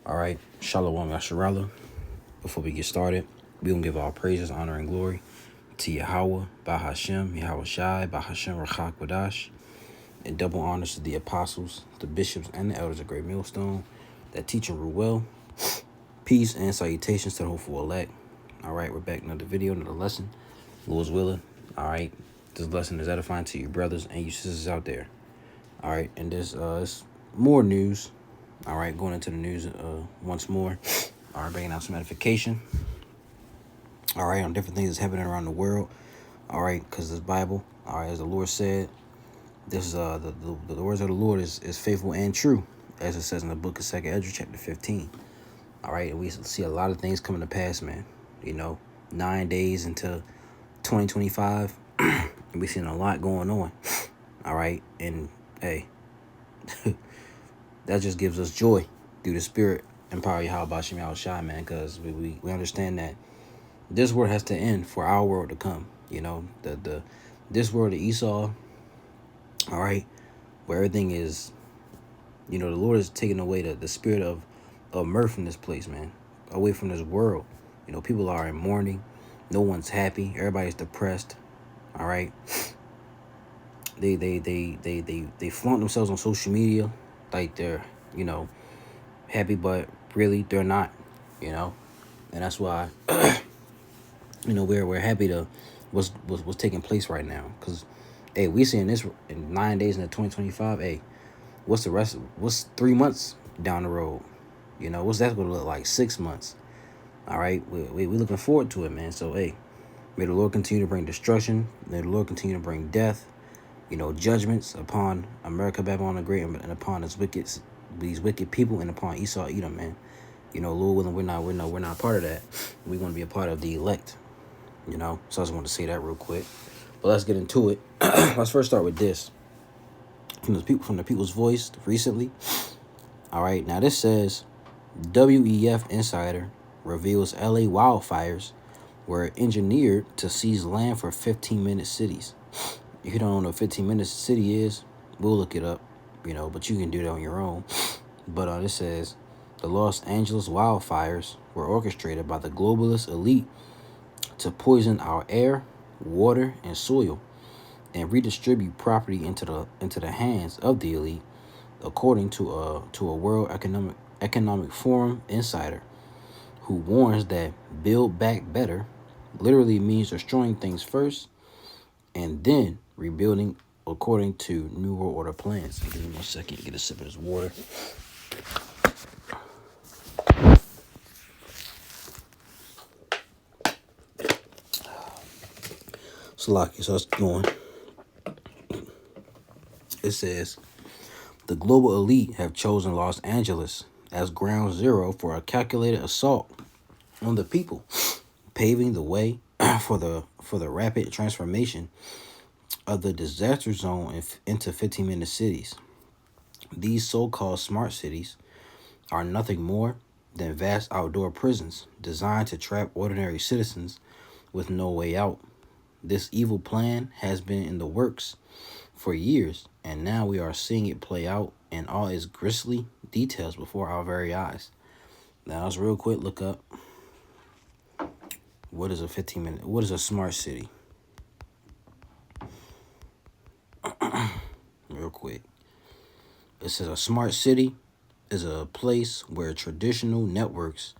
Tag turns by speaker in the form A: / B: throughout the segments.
A: All right, Shalom Yasharallah. Before we get started, we gonna give all praises, honor, and glory to Yahweh, Bahashem, Yahweh Shai, Bahashem Rachak Wadash, and double honors to the apostles, the bishops, and the elders of Great Millstone that teach and rule well. Peace and salutations to the hopeful elect. All right, we're back another video, another lesson. Lord's willing. All right, this lesson is edifying to you brothers and you sisters out there. All right, and this is more news. All right, going into the news once more. All right, bringing out some edification. All right, on different things that's happening around the world. All right, because this Bible, all right, as the Lord said, this is the words of the Lord is faithful and true, as it says in the book of 2 Ezra, chapter 15. All right, and we see a lot of things coming to pass, man. 9 days into 2025, and we seeing a lot going on. All right, and hey, that just gives us joy through the Spirit and power of Yahweh Bashem Yahweh Shai, man, because we understand that this world has to end for our world to come. This world of Esau, all right, where everything is, the Lord is taking away the spirit of mirth from this place, man, away from this world. People are in mourning. No one's happy. Everybody's depressed. All right. They flaunt themselves on social media like they're, happy, but really they're not, and that's why, we're happy to what's taking place right now, because, hey, we seeing this in 9 days into 2025. Hey, what's 3 months down the road? What's that going to look like? 6 months. All right, we looking forward to it, man. So, hey, may the Lord continue to bring destruction. May the Lord continue to bring death, judgments upon America, Babylon the Great, and upon these wicked people, and upon Esau, Edom, man. Lord willing, we're not part of that. We're going to be a part of the elect. So I just want to say that real quick. But let's get into it. Let's first start with this from the People's Voice recently. All right, now this says WEF insider reveals LA wildfires were engineered to seize land for 15-minute cities. If you don't know what a 15-minute city is, we'll look it up, but you can do that on your own. But it says the Los Angeles wildfires were orchestrated by the globalist elite to poison our air, water, and soil, and redistribute property into the hands of the elite, according to a World Economic Forum insider, who warns that build back better literally means destroying things first and then rebuilding according to New World Order plans. Give me 1 second to get a sip of this water. Salaki, so it's going. It says the global elite have chosen Los Angeles as ground zero for a calculated assault on the people, paving the way for the rapid transformation of the disaster zone into 15-minute cities. These so-called smart cities are nothing more than vast outdoor prisons designed to trap ordinary citizens with no way out. This evil plan has been in the works for years, and now we are seeing it play out in all its grisly details before our very eyes. Now, let's real quick look up what is a smart city? Real quick. It says a smart city is a place where traditional networks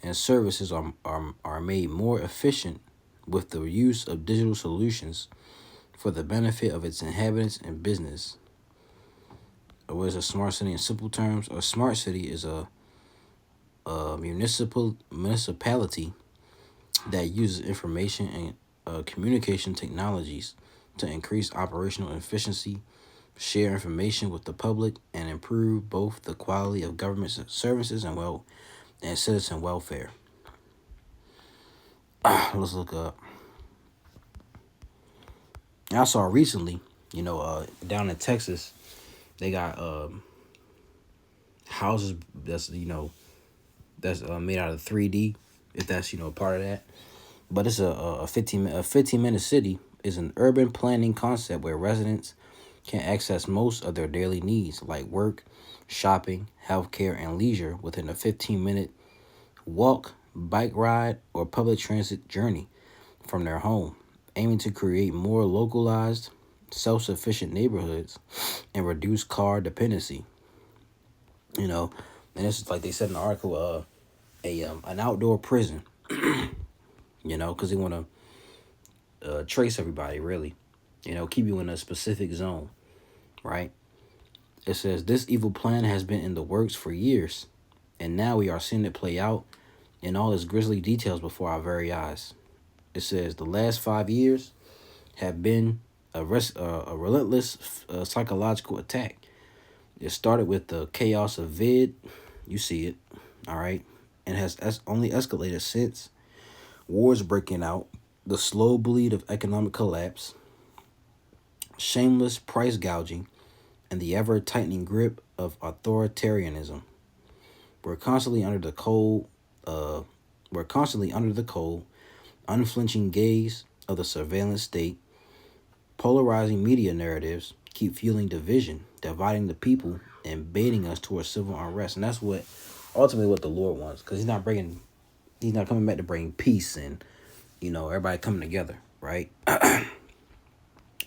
A: and services are made more efficient with the use of digital solutions for the benefit of its inhabitants and business. What is a smart city in simple terms? A smart city is a municipality that uses information and communication technologies to increase operational efficiency, share information with the public, and improve both the quality of government services and citizen welfare. Let's look up. I saw recently, down in Texas, they got houses that's made out of 3D, if that's part of that. But it's a 15-minute city is an urban planning concept where residents can access most of their daily needs like work, shopping, healthcare, and leisure within a 15-minute walk, bike ride, or public transit journey from their home, aiming to create more localized, self sufficient neighborhoods and reduce car dependency. You know, and this is like they said in the article, an outdoor prison. Because they want to trace everybody really. Keep you in a specific zone, right? It says this evil plan has been in the works for years, and now we are seeing it play out in all its grisly details before our very eyes. It says the last 5 years have been a relentless psychological attack. It started with the chaos of vid, you see it, all right, and has only escalated since. Wars breaking out, the slow bleed of economic collapse, shameless price gouging, and the ever tightening grip of authoritarianism. We're constantly under the cold. We're constantly under the cold, unflinching gaze of the surveillance state. Polarizing media narratives keep fueling division, dividing the people, and baiting us towards civil unrest. And that's what ultimately what the Lord wants, because He's not coming back to bring peace and everybody coming together, right?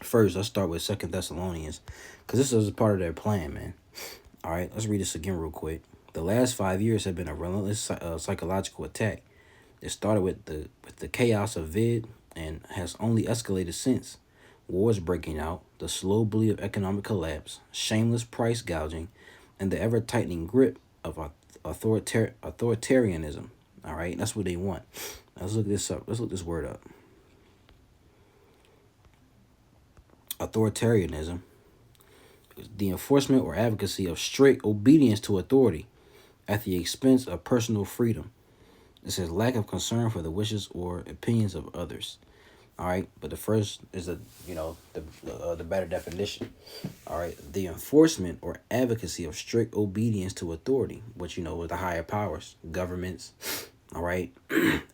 A: First, let's start with Second Thessalonians, because this is a part of their plan, man. All right, let's read this again real quick. The last 5 years have been a relentless psychological attack. It started with the chaos of vid and has only escalated since. Wars breaking out, the slow bleed of economic collapse, shameless price gouging, and the ever tightening grip of authoritarianism. All right, that's what they want. Let's look this up. Let's look this word up. Authoritarianism is the enforcement or advocacy of strict obedience to authority at the expense of personal freedom. It says lack of concern for the wishes or opinions of others. All right, but the first is the better definition. All right, the enforcement or advocacy of strict obedience to authority, which is the higher powers, governments. All right,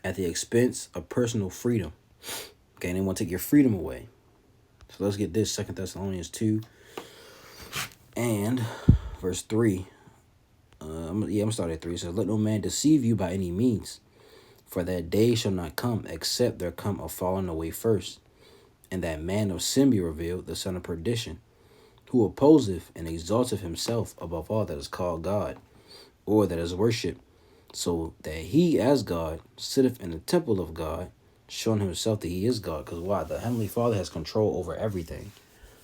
A: at the expense of personal freedom. Okay, and they want to take your freedom away. So let's get this. 2 Thessalonians 2 and verse 3. I'm gonna start at 3. It says, let no man deceive you by any means, for that day shall not come, except there come a falling away first, and that man of sin be revealed, the son of perdition, who opposeth and exalteth himself above all that is called God, or that is worshipped, so that he as God sitteth in the temple of God, showing himself that he is God. Because why? The Heavenly Father has control over everything.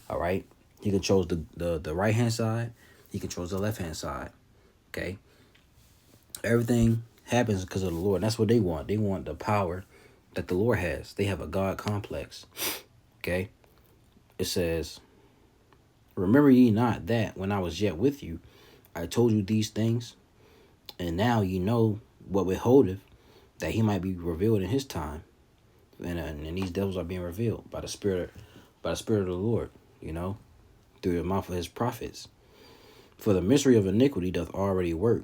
A: All right? He controls the right-hand side. He controls the left-hand side. Okay? Everything happens because of the Lord. And that's what they want. They want the power that the Lord has. They have a God complex. Okay? It says, remember ye not that when I was yet with you, I told you these things, and now you know what withholdeth, that he might be revealed in his time. And these devils are being revealed by the Spirit of the Lord, through the mouth of his prophets. For the mystery of iniquity doth already work.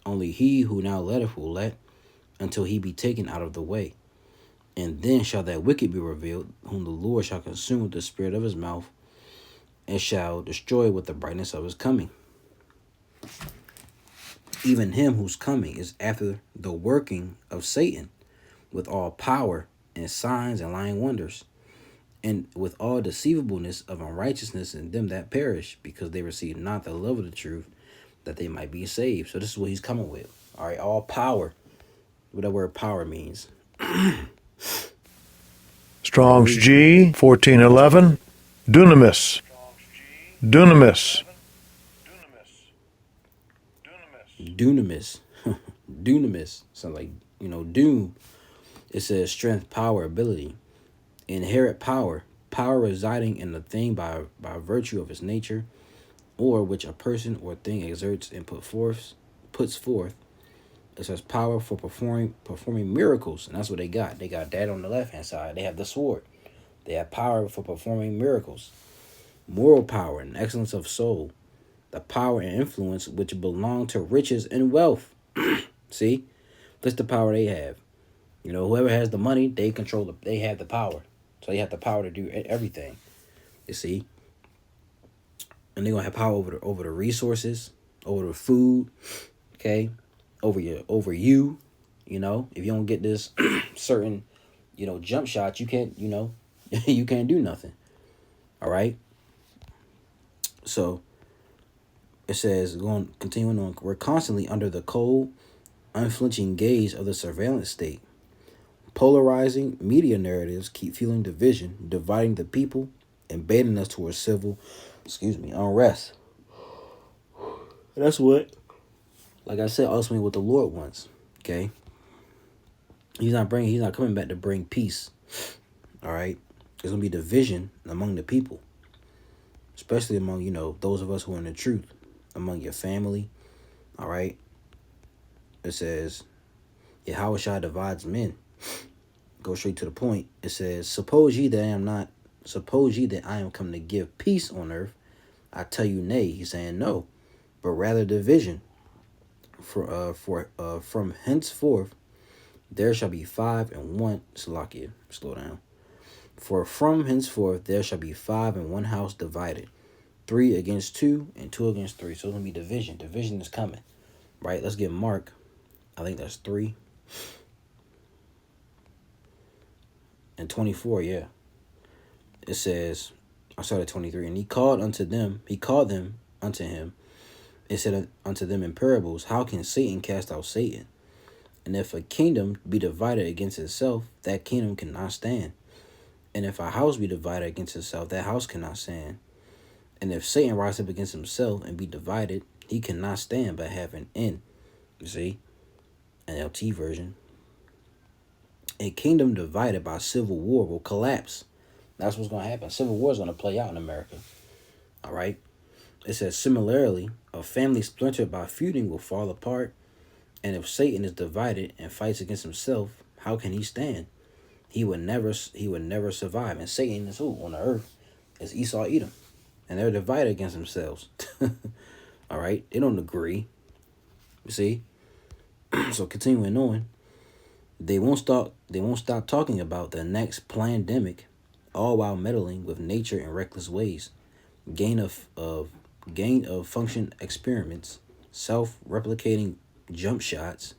A: Only he who now letteth will let, until he be taken out of the way. And then shall that wicked be revealed, whom the Lord shall consume with the spirit of his mouth, and shall destroy with the brightness of his coming. Even him whose coming is after the working of Satan, with all power and signs and lying wonders, and with all deceivableness of unrighteousness in them that perish, because they receive not the love of the truth, that they might be saved. So this is what he's coming with. All right, all power. What that word power means.
B: Strong's G 1411. Dunamis. Dunamis.
A: Dunamis. Dunamis. Sounds like, doom. It says strength, power, ability. Inherent power. Power residing in the thing by virtue of its nature, or which a person or thing exerts and puts forth. It says power for performing miracles. And that's what they got. They got that on the left-hand side. They have the sword. They have power for performing miracles. Moral power and excellence of soul. The power and influence which belong to riches and wealth. See? That's the power they have. Whoever has the money, they control they have the power. So they have the power to do everything. You see? and they're gonna have power over the resources, over the food, okay, over you. You know, if you don't get this certain, jump shot, you can't, you can't do nothing. All right. So it says, going continuing on, we're constantly under the cold, unflinching gaze of the surveillance state. Polarizing media narratives keep fueling division, dividing the people, and baiting us towards civil, unrest. That's what, like I said, ultimately what the Lord wants. Okay. He's not coming back to bring peace. All right. There's gonna be division among the people, especially among, those of us who are in the truth, among your family. All right. It says, Yahushua divides men. Go straight to the point. It says, suppose ye that I am come to give peace on earth. I tell you nay. He's saying no, but rather division. From henceforth there shall be 5 and 1. Salakia, slow down. For from henceforth there shall be 5 in one house divided, 3 against 2 and 2 against 3. So it's gonna be division. Division is coming, right? Let's get Mark. I think that's 3 and 24. Yeah, it says, I started 23, and he called them unto him. It said unto them in parables, how can Satan cast out Satan? And if a kingdom be divided against itself, that kingdom cannot stand. And if a house be divided against itself, that house cannot stand. And if Satan rise up against himself and be divided, he cannot stand but have an end. You see? NLT version. A kingdom divided by civil war will collapse. That's what's going to happen. Civil war is going to play out in America. All right? It says, similarly, a family splintered by feuding will fall apart. And if Satan is divided and fights against himself, how can he stand? He would never survive. And Satan is who on the earth? Is Esau, Edom. And they're divided against themselves. All right? They don't agree. You see? So continuing on, they won't stop talking about the next pandemic, all while meddling with nature in reckless ways. Gain of function experiments, self-replicating jump shots,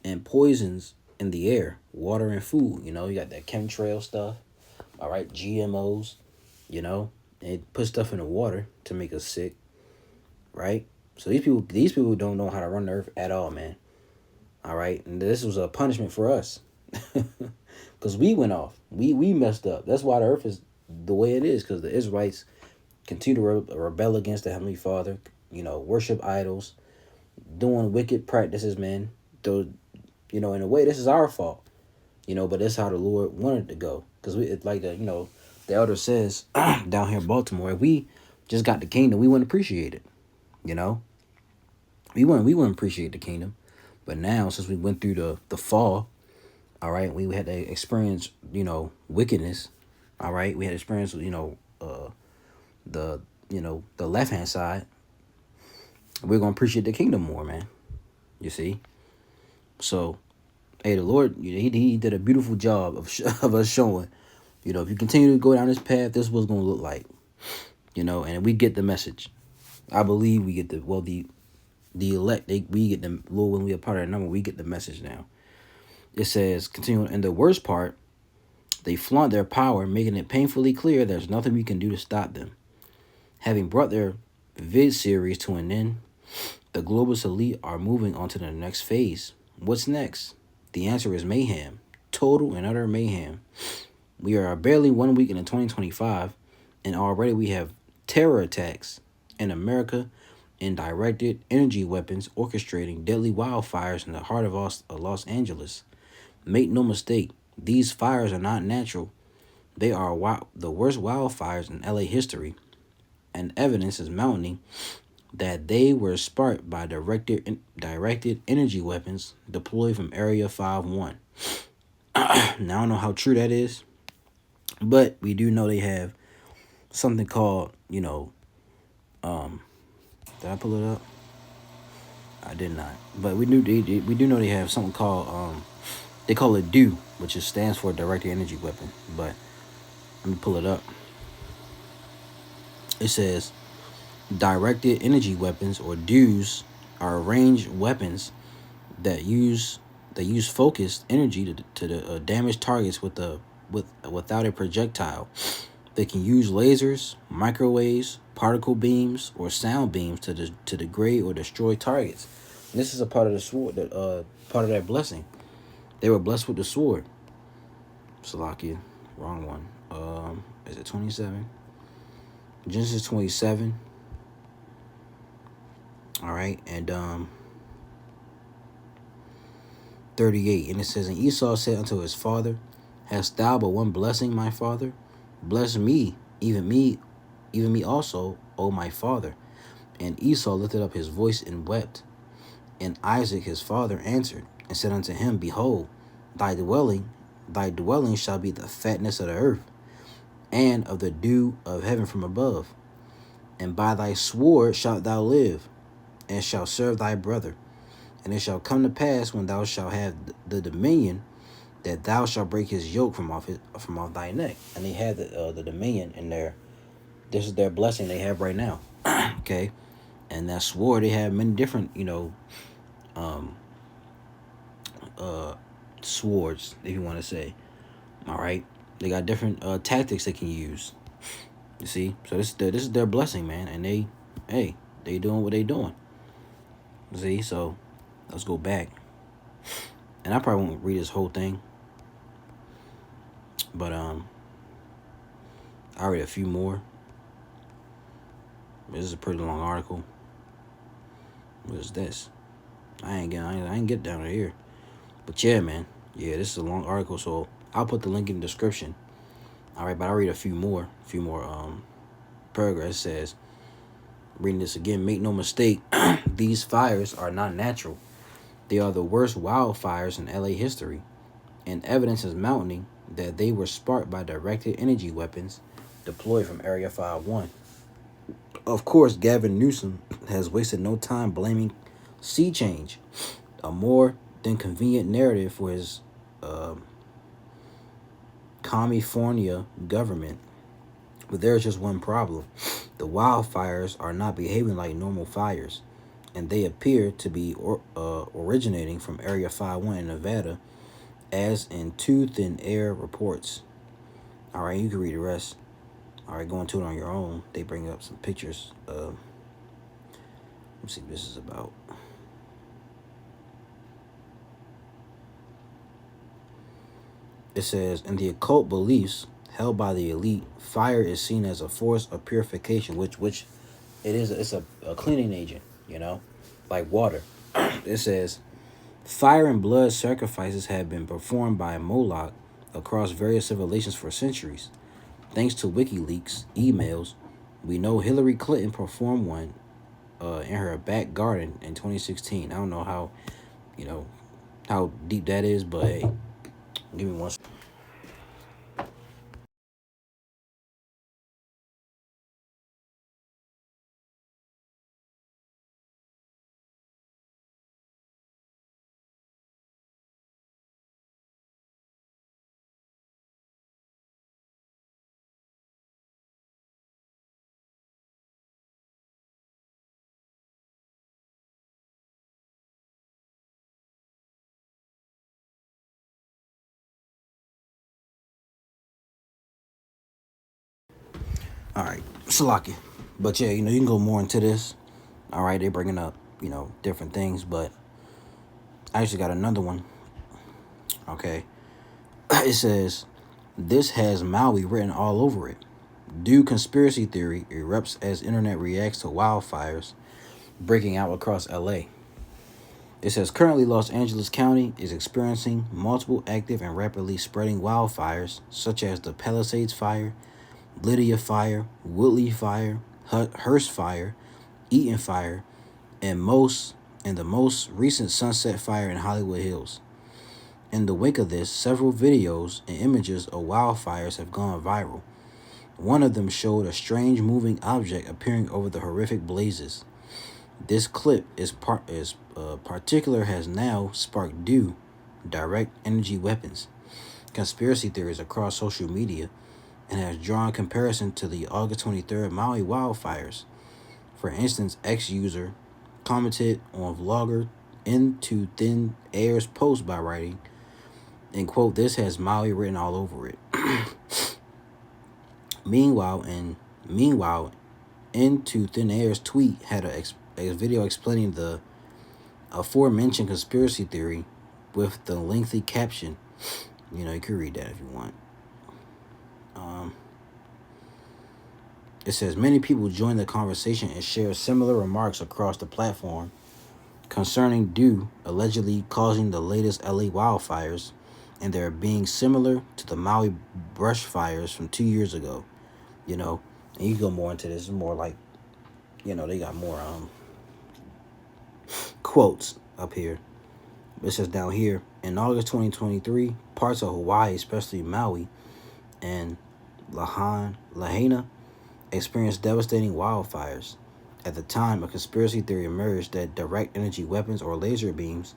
A: and poisons in the air, water, and food. You got that chemtrail stuff. All right, GMOs. And put stuff in the water to make us sick. Right. So these people don't know how to run the earth at all, man. All right, and this was a punishment for us, because we went off. We messed up. That's why the earth is the way it is, because the Israelites continue to rebel against the Heavenly Father. Worship idols, doing wicked practices, man. Though, in a way, this is our fault. But that's how the Lord wanted it to go. Because it's like the elder says down here in Baltimore, if we just got the kingdom, we wouldn't appreciate it. We wouldn't appreciate the kingdom. But now, since we went through the fall, all right, we had to experience, wickedness. All right, we had to experience, the left hand side. We're gonna appreciate the kingdom more, man. You see. So, hey, the Lord, he did a beautiful job of us showing, if you continue to go down this path, this is what's gonna look like. And we get the message. I believe we get the elect, we get them, Lord, when we are part of that number, we get the message now. It says, continuing, and the worst part, they flaunt their power, making it painfully clear there's nothing we can do to stop them. Having brought their vid series to an end, the globalist elite are moving on to the next phase. What's next? The answer is mayhem. Total and utter mayhem. We are barely 1 week into 2025, and already we have terror attacks in America, and directed energy weapons orchestrating deadly wildfires in the heart of Los Angeles. Make no mistake, these fires are not natural. They are the worst wildfires in LA history, and evidence is mounting that they were sparked by directed energy weapons deployed from Area 51. Now, I don't know how true that is, but we do know they have something called, did I pull it up? I did not. But we do know they have something called they call it DEW, which stands for Directed Energy Weapon. But let me pull it up. It says Directed energy weapons, or DEWs, are ranged weapons that use focused energy to damage targets without a projectile. They can use lasers, microwaves, particle beams, or sound beams to degrade or destroy targets. And this is a part of the sword, that part of that blessing. They were blessed with the sword. Salakia, wrong one. Is it 27? Genesis 27. All right, and 38, and it says, and Esau said unto his father, hast thou but one blessing, my father? Bless me, even me also, O my father. And Esau lifted up his voice and wept. And Isaac his father answered and said unto him, behold, thy dwelling shall be the fatness of the earth, and of the dew of heaven from above. And by thy sword shalt thou live, and shalt serve thy brother. And it shall come to pass, when thou shalt have the dominion, that thou shalt break his yoke from off thy neck. And they had the dominion in there. This is their blessing they have right now. Okay, and that sword, they have many different swords, if you want to say. All right, they got different tactics they can use. You see, so this is their blessing, man, and they doing what they doing. See, so let's go back, and I probably won't read this whole thing, but I'll read a few more. This is a pretty long article. What is this? I ain't get down to here, but yeah, man, yeah, this is a long article, so I'll put the link in the description. All right, but I'll read a few more paragraphs. It says, reading this again, make no mistake, these fires are not natural. They are the worst wildfires in LA history, and evidence is mounting that they were sparked by directed energy weapons deployed from Area 51. Of course, Gavin Newsom has wasted no time blaming sea change, a more than convenient narrative for his California government. But there's just one problem. The wildfires are not behaving like normal fires, and they appear to be originating from Area 51 in Nevada, as in two thin air reports. All right, you can read the rest. All right, go into it on your own. They bring up some pictures. Let's see what this is about. It says, in the occult beliefs held by the elite, fire is seen as a force of purification, which it is. It's a cleaning agent, like water. It says, fire and blood sacrifices have been performed by Moloch across various civilizations for centuries. Thanks to WikiLeaks emails, we know Hillary Clinton performed one in her back garden in 2016. I don't know how deep that is, but hey, give me one. All right, Salaki. But yeah, you can go more into this. All right, they're bringing up, different things, but I actually got another one. Okay. It says, this has Maui written all over it. Dew conspiracy theory erupts as internet reacts to wildfires breaking out across LA. It says, currently Los Angeles County is experiencing multiple active and rapidly spreading wildfires, such as the Palisades Fire, Lydia Fire, Woodley Fire, Hearst Fire, Eaton Fire, and the most recent Sunset Fire in Hollywood Hills. In the wake of this, several videos and images of wildfires have gone viral. One of them showed a strange moving object appearing over the horrific blazes. This clip particular has now sparked DEW, direct energy weapons, conspiracy theories across social media, and has drawn comparison to the August 23rd Maui wildfires. For instance, X user commented on vlogger Into Thin Air's post by writing, and quote, "This has Maui written all over it." Meanwhile, Into Thin Air's tweet had a video explaining the aforementioned conspiracy theory with the lengthy caption. You know, you can read that if you want. It says many people joined the conversation and shared similar remarks across the platform concerning dew allegedly causing the latest LA wildfires, and they're being similar to the Maui brush fires from 2 years ago. You know, and you go more into this, more like, you know, they got more quotes up here. It says down here, in August 2023, parts of Hawaii, especially Maui and Lahaina, experienced devastating wildfires. At the time, a conspiracy theory emerged that direct energy weapons or laser beams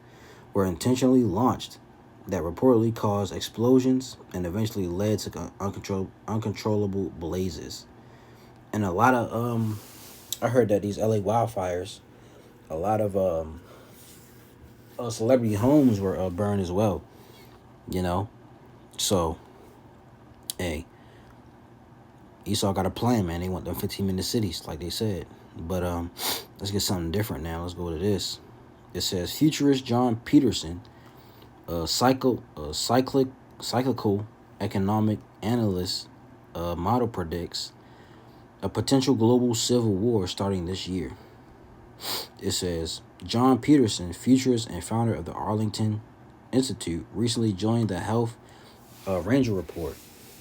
A: were intentionally launched that reportedly caused explosions and eventually led to uncontrollable blazes. And a lot of I heard that these LA wildfires, a lot of celebrity homes were burned as well. You know, so hey, Esau got a plan, man. They want them 15-minute cities, like they said. But let's get something different now. Let's go to this. It says futurist John Peterson, cyclical economic analyst, model predicts a potential global civil war starting this year. It says John Peterson, futurist and founder of the Arlington Institute, recently joined the Health Ranger Report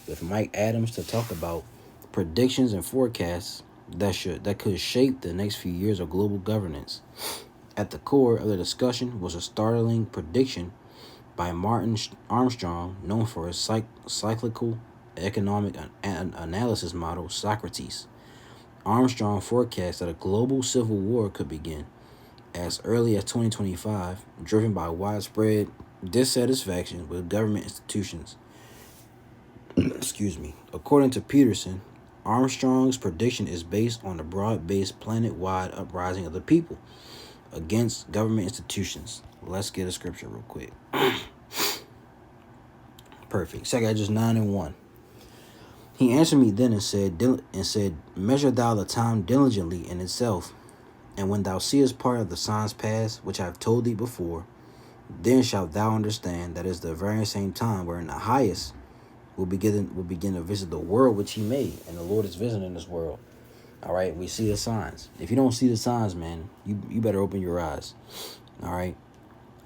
A: with Mike Adams to talk about predictions and forecasts that could shape the next few years of global governance. At the core of the discussion was a startling prediction by Martin Armstrong, known for his cyclical economic analysis model, Socrates. Armstrong forecast that a global civil war could begin as early as 2025, driven by widespread dissatisfaction with government institutions. Excuse me. According to Peterson, Armstrong's prediction is based on the broad-based planet-wide uprising of the people against government institutions. Let's get a scripture real quick. Perfect. 2 Esdras 9:1. He answered me then and said, "Measure thou the time diligently in itself, and when thou seest part of the signs pass, which I have told thee before, then shalt thou understand that is the very same time wherein the highest will begin to visit the world which he made," and the Lord is visiting this world. All right, we see the signs. If you don't see the signs, man, you better open your eyes. All right.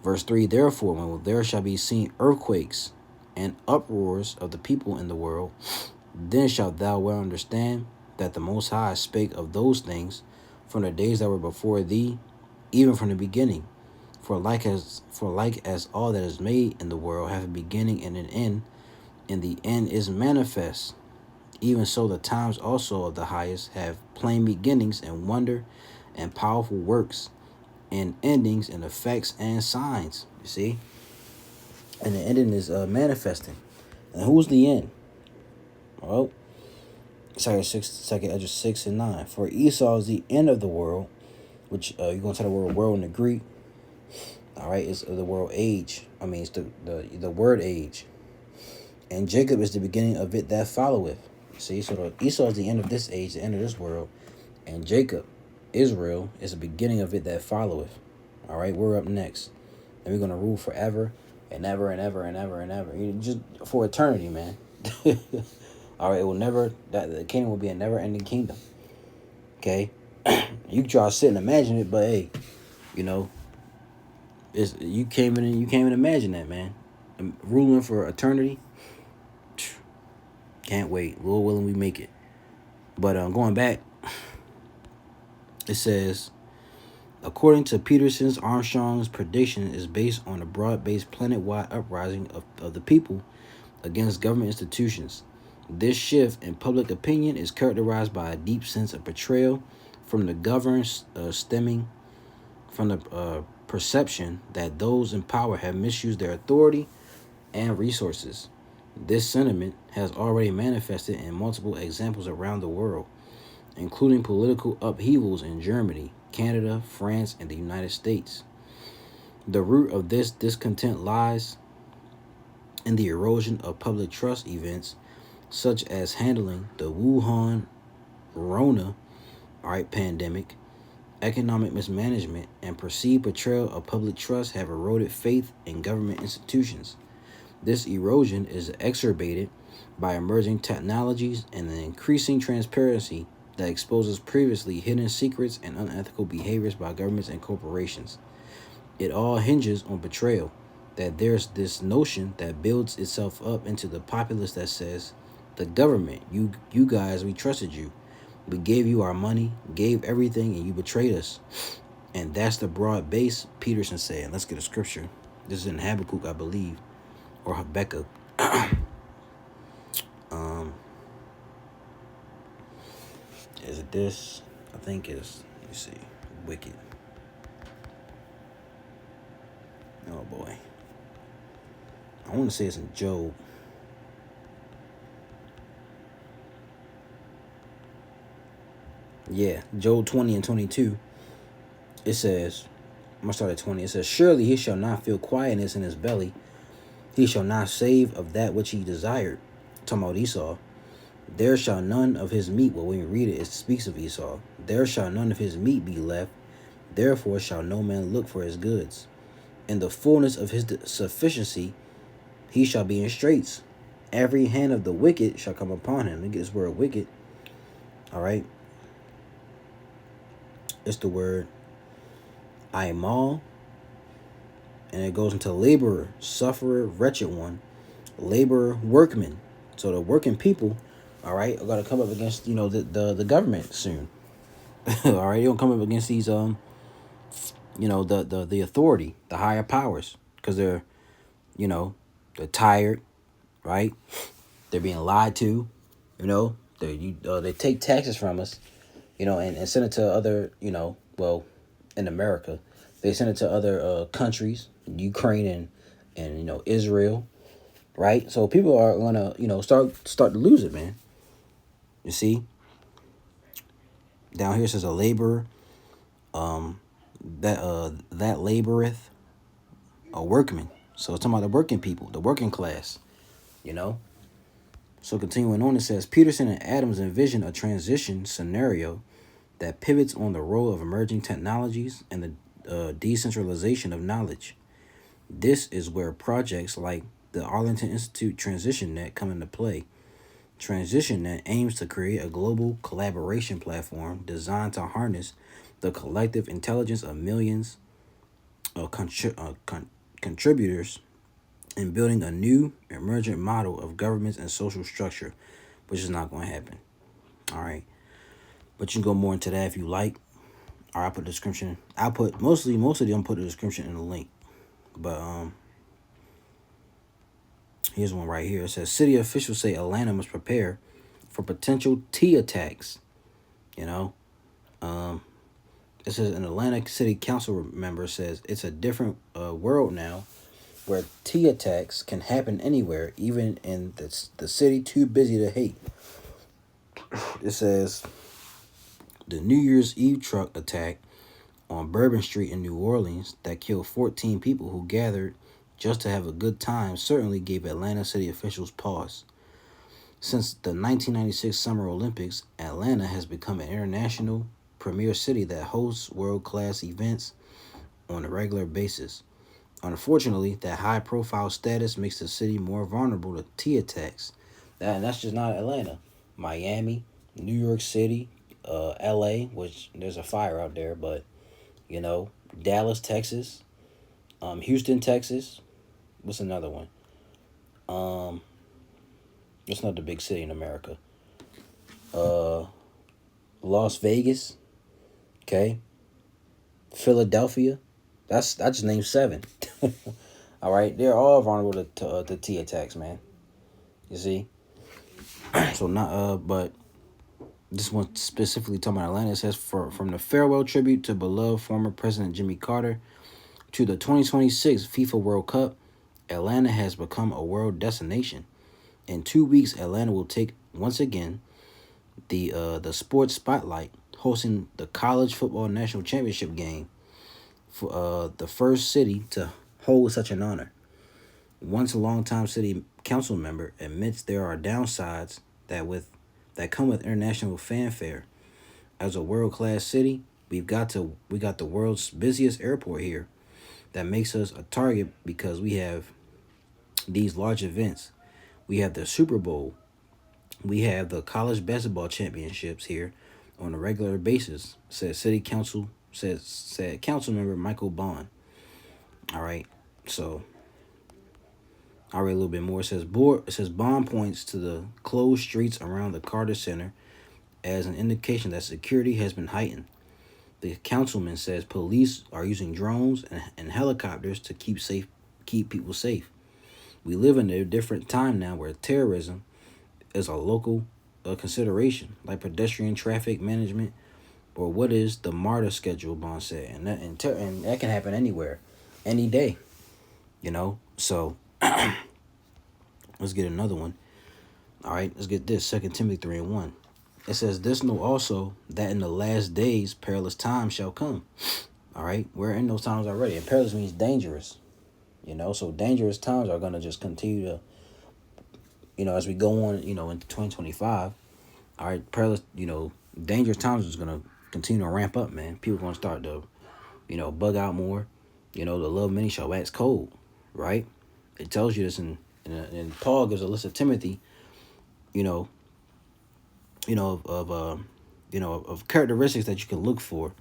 A: Verse 3, therefore, when there shall be seen earthquakes and uproars of the people in the world, then shalt thou well understand that the Most High spake of those things from the days that were before thee, even from the beginning. For like as all that is made in the world hath a beginning and an end, and the end is manifest, even so the times also of the highest have plain beginnings and wonder and powerful works and endings and effects and signs. You see? And the ending is manifesting. And who's the end? Well, 2 Esdras 6 and 9. For Esau is the end of the world, which you're going to tell the word world in the Greek. All right, it's the word age. I mean, it's the word age. And Jacob is the beginning of it that followeth. See, so Esau is the end of this age, the end of this world. And Jacob, Israel, is the beginning of it that followeth. All right, we're up next. And we're going to rule forever and ever and ever and ever and ever. Just for eternity, man. All right, it will never, the kingdom will be a never-ending kingdom. Okay? You can try to sit and imagine it, but hey, you know, you can't even imagine that, man. Ruling for eternity. Can't wait. Lord willing, we make it. But going back, it says, according to Peterson's, Armstrong's prediction is based on a broad-based planet-wide uprising of the people against government institutions. This shift in public opinion is characterized by a deep sense of betrayal from the governed, stemming from the perception that those in power have misused their authority and resources. This sentiment has already manifested in multiple examples around the world, including political upheavals in Germany, Canada, France, and the United States. The root of this discontent lies in the erosion of public trust events such as handling the Wuhan Rona, pandemic, economic mismanagement, and perceived betrayal of public trust have eroded faith in government institutions. This erosion is exacerbated by emerging technologies and the increasing transparency that exposes previously hidden secrets and unethical behaviors by governments and corporations. It all hinges on betrayal, that there's this notion that builds itself up into the populace that says, the government, you guys, we trusted you. We gave you our money, gave everything, and you betrayed us. And that's the broad base, Peterson said. Let's get a scripture. This is in Habakkuk, I believe, or Habakkuk. Is it this? I think it's, let me see, wicked. Oh boy. I want to say it's in Job. Yeah, Job 20 and 22. It says, I'm going to start at 20. It says, surely he shall not feel quietness in his belly. He shall not save of that which he desired. Talking about Esau. There shall none of his meat, well, when you read it, it speaks of Esau. There shall none of his meat be left. Therefore shall no man look for his goods. In the fullness of his sufficiency, he shall be in straits. Every hand of the wicked shall come upon him. Look at this word wicked. All right. It's the word aimal. And it goes into laborer, sufferer, wretched one, laborer, workman. So the working people, all right, are going to come up against, the government soon. All right, they're going to come up against these, the authority, the higher powers, because they're tired, right? They're being lied to, they take taxes from us, and send it to other, in America, they send it to other countries, Ukraine and Israel, right? So people are gonna, start to lose it, man. You see, down here it says a laborer, that laboreth, a workman. So it's talking about the working people, the working class, So continuing on, it says Peterson and Adams envision a transition scenario that pivots on the role of emerging technologies and the decentralization of knowledge. This is where projects like the Arlington Institute TransitionNet come into play. TransitionNet aims to create a global collaboration platform designed to harness the collective intelligence of millions of contributors in building a new emergent model of governments and social structure, which is not going to happen. All right. But you can go more into that if you like. Or I'll put the description. I'll put most of them put the description in the link. But here's one right here. It says city officials say Atlanta must prepare for potential T attacks. It says an Atlanta City Council member says it's a different world now, where T attacks can happen anywhere, even in the city too busy to hate. It says the New Year's Eve truck attack on Bourbon Street in New Orleans that killed 14 people who gathered just to have a good time certainly gave Atlanta city officials pause. Since the 1996 Summer Olympics, Atlanta has become an international premier city that hosts world-class events on a regular basis. Unfortunately, that high-profile status makes the city more vulnerable to T attacks. And that's just not Atlanta. Miami, New York City, LA, which there's a fire out there, but, Dallas, Texas, Houston, Texas. What's another one? It's not the big city in America. Las Vegas. Okay. Philadelphia. I just named 7. All right. They're all vulnerable to T attacks, man. You see? So but this one specifically talking about Atlanta. It says from the farewell tribute to beloved former President Jimmy Carter to the 2026 FIFA World Cup, Atlanta has become a world destination. In 2 weeks, Atlanta will take once again the sports spotlight, hosting the college football national championship game for the first city to hold such an honor. Once a longtime city council member admits there are downsides that come with international fanfare. As a world class city, we got the world's busiest airport here that makes us a target because we have these large events. We have the Super Bowl. We have the college basketball championships here on a regular basis, said council member Michael Bond. All right. So I'll read a little bit more. It says Bond points to the closed streets around the Carter Center as an indication that security has been heightened. The councilman says police are using drones and helicopters to keep people safe. We live in a different time now where terrorism is a local consideration, like pedestrian traffic management, or what is the MARTA schedule, Bond said. And that can happen anywhere, any day, you know? So let's get another one. All right, let's get this. 2 Timothy 3:1. It says, this know also that in the last days perilous times shall come. All right, we're in those times already. And perilous means dangerous, you know? So dangerous times are going to just continue to, you know, as we go on, you know, into 2025. All right, perilous, you know, dangerous times is going to continue to ramp up, man. People going to start to, you know, bug out more. You know, the love many shall wax cold, right? It tells you this, and Paul gives a list of Timothy, you know, of characteristics that you can look for.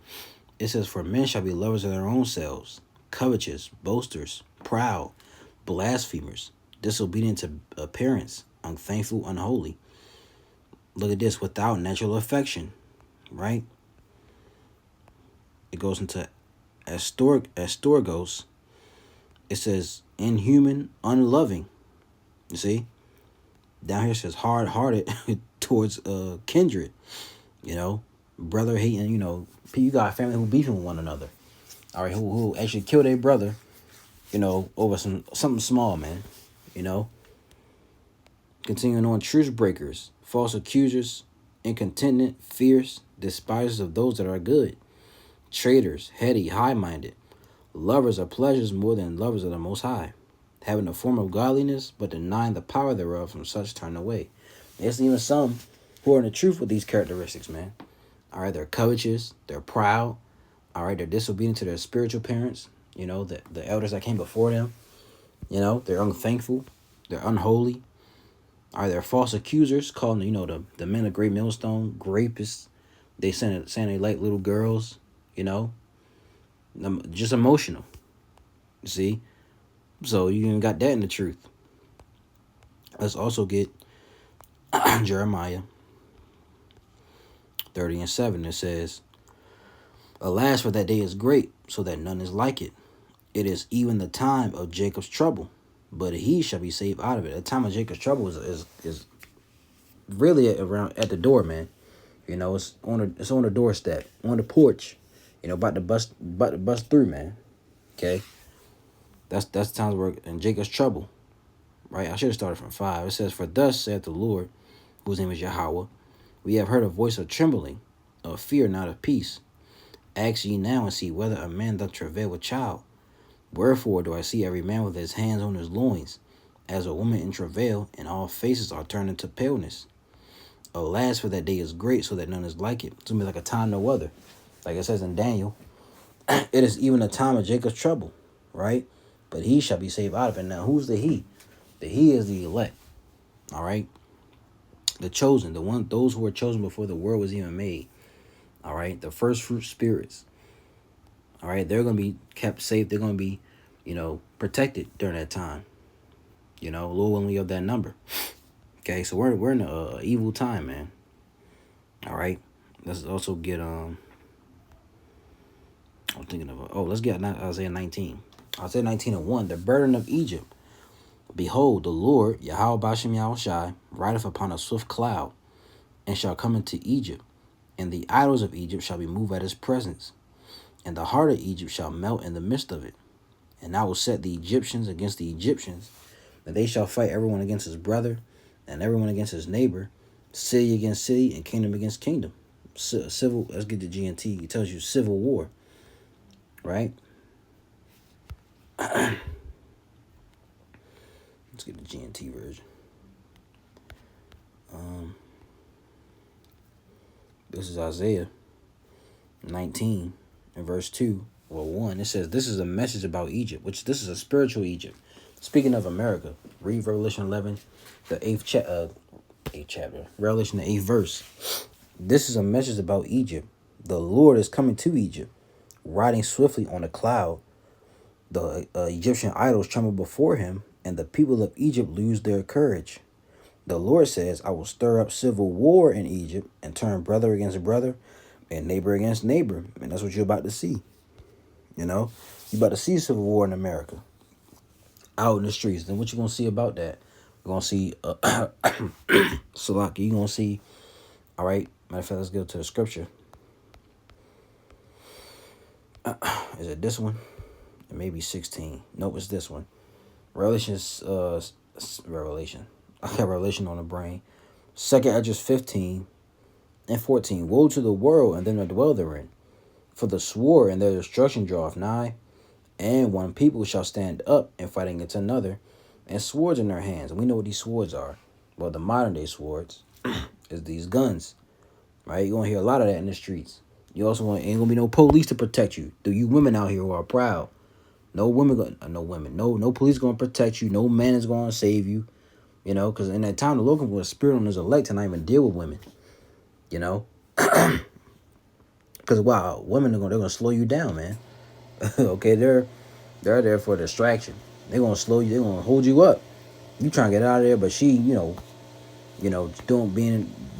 A: It says, for men shall be lovers of their own selves, covetous, boasters, proud, blasphemers, disobedient to parents, unthankful, unholy. Look at this, without natural affection, right? It goes into astorgos. It says inhuman, unloving. You see? Down here it says hard-hearted towards kindred. You know, brother hating, you know, you got a family who beefing with one another. All right, who actually killed their brother, you know, over something small, man. You know. Continuing on, truce breakers, false accusers, incontinent, fierce, despisers of those that are good, traitors, heady, high-minded, lovers of pleasures more than lovers of the Most High, having a form of godliness, but denying the power thereof, from such turn away. There's even some who are in the truth with these characteristics, man. All right, they're covetous, they're proud. All right, they're disobedient to their spiritual parents, you know, the elders that came before them. You know, they're unthankful, they're unholy. All right, they're false accusers, calling, you know, the men of Great Millstone rapists. They saying they like little girls, you know, just emotional. You see? So you even got that in the truth. Let's also get Jeremiah 30:7. It says, alas, for that day is great, so that none is like it. It is even the time of Jacob's trouble, but he shall be saved out of it. The time of Jacob's trouble is really around at the door, man. You know, it's on the doorstep, on the porch. You know, about to bust through, man. Okay. That's times where in Jacob's trouble, right? I should have started from 5. It says, for thus saith the Lord, whose name is Yahweh, we have heard a voice of trembling, of fear, not of peace. Ask ye now and see whether a man doth travail with child. Wherefore do I see every man with his hands on his loins, as a woman in travail, and all faces are turned into paleness. Alas, for that day is great, so that none is like it. It's going to be like a time no other. Like it says in Daniel, it is even a time of Jacob's trouble, right? But he shall be saved out of it. Now, who's the he? The he is the elect, all right? The chosen, those who were chosen before the world was even made, all right? The first fruit spirits, all right? They're going to be kept safe. They're going to be, you know, protected during that time, you know, Lord only of that number. Okay, so we're in a evil time, man. All right, let's also get I'm thinking of let's get Isaiah 19. Isaiah 19:1. The burden of Egypt. Behold, the Lord Yahweh Bashem Yahushai rideth upon a swift cloud, and shall come into Egypt, and the idols of Egypt shall be moved at his presence, and the heart of Egypt shall melt in the midst of it. And I will set the Egyptians against the Egyptians, and they shall fight everyone against his brother, and everyone against his neighbor, City against city and kingdom against kingdom. Civil, let's get the GNT. It tells you civil war, right? Let's get the GNT version. This is Isaiah 19 and verse 2. Well, 1. It says, this is a message about Egypt, which this is a spiritual Egypt. Speaking of America, read Revelation 11, the 8th chapter. Revelation, the 8th verse. This is a message about Egypt. The Lord is coming to Egypt, riding swiftly on a cloud. The Egyptian idols tremble before him, and the people of Egypt lose their courage. The Lord says, I will stir up civil war in Egypt and turn brother against brother and neighbor against neighbor. And that's what you're about to see. You know, you're about to see civil war in America out in the streets. Then what you going to see about that? You're going to see, Salaki, you're going to see, all right, matter of fact, let's go to the scripture. Is it this one? It may be 16. Nope, it's this one. Revelation. I got Revelation on the brain. 2nd Esdras 15 and 14. Woe to the world and them that dwell therein. For the sword and their destruction draweth nigh. And one people shall stand up and fight against another, and swords in their hands. And we know what these swords are. Well, the modern day swords is these guns. Right? You're going to hear a lot of that in the streets. You also ain't going to be no police to protect you. Do you women out here who are proud? No police going to protect you. No man is going to save you. You know, because in that time, the Lord was spirit on his elect to not even deal with women. You know, because wow, women they're gonna slow you down, man. Okay, they're there for distraction. They're gonna slow you. They're gonna hold you up. You trying to get out of there, but she, doing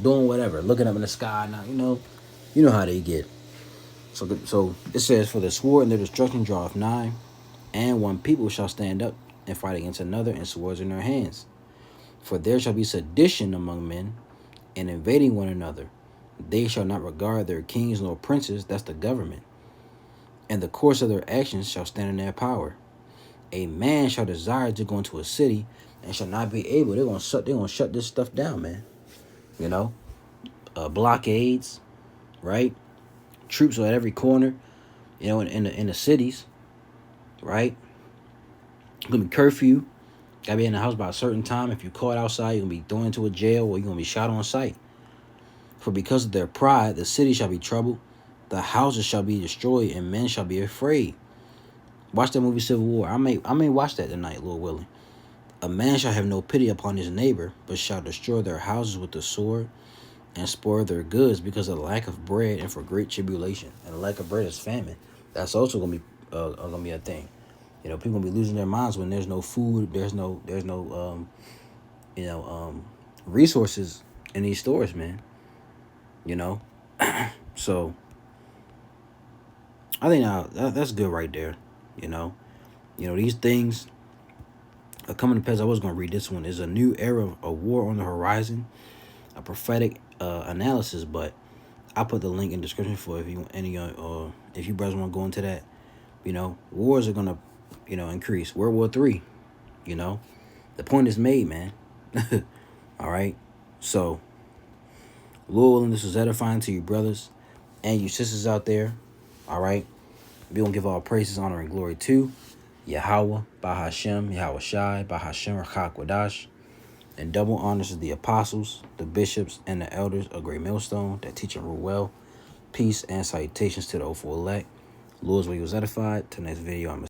A: whatever, looking up in the sky. Now, you know how they get. So it says, for the sword and their destruction draweth nigh, and one people shall stand up and fight against another, and swords in their hands. For there shall be sedition among men, and invading one another. They shall not regard their kings nor princes, that's the government. And the course of their actions shall stand in their power. A man shall desire to go into a city, and shall not be able. They're gonna shut this stuff down, man. You know, blockades, right? Troops are at every corner. You know, in the cities, right? Gonna be curfew. Gotta be in the house by a certain time. If you caught outside, you're gonna be thrown into a jail, or you're gonna be shot on sight. For because of their pride, the city shall be troubled, the houses shall be destroyed, and men shall be afraid. Watch that movie Civil War. I may watch that tonight, Lord willing. A man shall have no pity upon his neighbor, but shall destroy their houses with the sword, and spoil their goods because of the lack of bread and for great tribulation. And the lack of bread is famine. That's also gonna be a thing. You know, people gonna be losing their minds when there's no food, there's no resources in these stores, man. You know, so I think that's good right there. You know, these things are coming to pass. I was gonna read this one. Is a new era of war on the horizon, a prophetic analysis. But I'll put the link in the description for if you brothers want to go into that. You know, wars are gonna increase. World War III. You know, the point is made, man. All right, so. Lord willing, this was edifying to you brothers and you sisters out there. All right. We're going to give all praises, honor, and glory to Yahweh, Bahashem, Yahweh Shai, Bahashem, Rachakwadash. And double honors to the apostles, the bishops, and the elders of Great Millstone that teach and rule well. Peace and salutations to the 04 elect. Lord's will you was edified. Till next video, I'm